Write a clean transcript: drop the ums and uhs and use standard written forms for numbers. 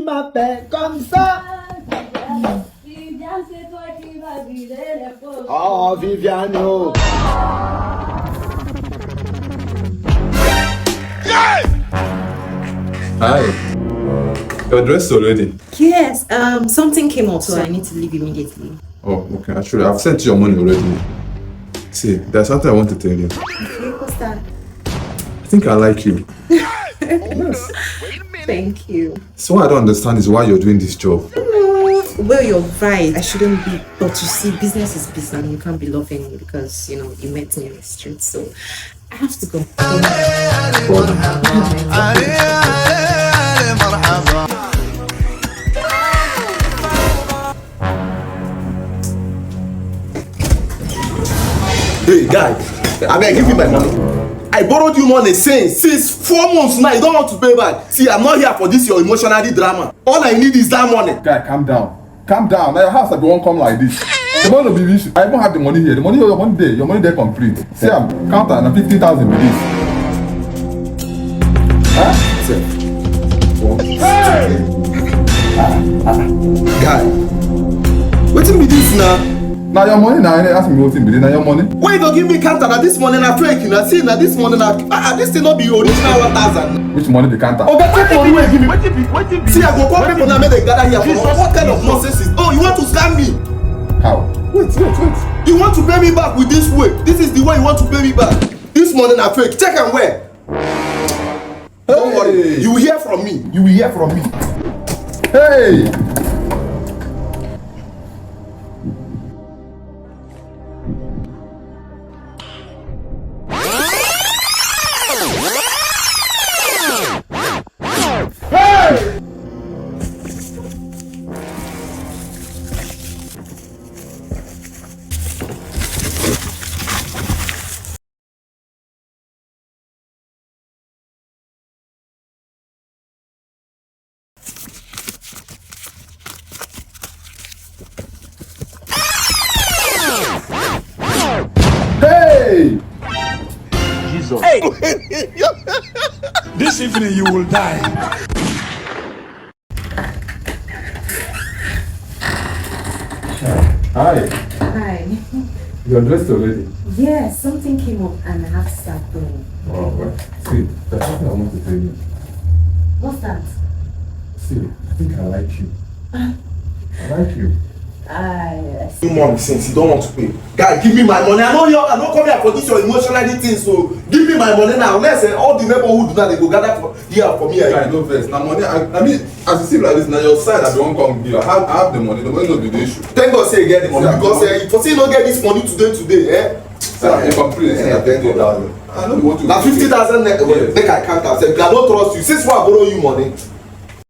tu m'appelles comme ça. Oh, Viviano. Hi. You're dressed already? Yes, something came up, so I need to leave immediately. Oh, okay. Actually, I've sent you your money already. See, there's something I want to tell you. Okay, what's that? I think I like you. Yes. Thank you. So what I don't understand is why you're doing this job. Well, you're right. I shouldn't be. But you see, business is business. You can't be loving me because, you know, you met me in the street. So I have to go. Hey, guy, I beg, give me my money. I borrowed you money since 4 months now. You don't want to pay back. See, I'm not here for this your emotionally drama. All I need is that money. Guy, calm down. Calm down. Now your house like won't come like this. The money will be issue. I even have the money here. The money, your money there. Your money there complete. See, I'm counting and 50,000 with this. Huh? Hey! Guy, wetin be this now? Now your money now, ask me what's in between. Now your money. Why you don't give me counter that this money na fake? You see, na this money na this thing not be original 1,000. Which money be counter? Oh, but take money wey give me. See, I go call people now make they gather here for what kind of nonsense is? Oh, you want to scam me? How? Wait. You want to pay me back with this way? This is the way you want to pay me back. This money na fake. Check and wear. Don't worry. You will hear from me. You will hear from me. Hey! Hey! Jesus. Hey! This evening you will die. Hi. Hi. You're dressed already? Yes, something came up and I have to start going. Oh, well. See, there's something I want to tell you. What's that? See, I think I like you. I like you. I see. You money since you don't want to pay. Guy, give me my money. I don't come here for this your emotionality thing. So give me my money now. Unless all the neighborhood now they go gather for here for me. Guy, no vex. Now money. I mean, as you see like this, now your side I don't come here. I have the money. The money no be the issue. Thank God say you get the money because for say you don't get this money today, eh? Sir, you complete. I know you want to. Now 50,000 make I count out. Say, I don't trust you. Since why I borrow you money?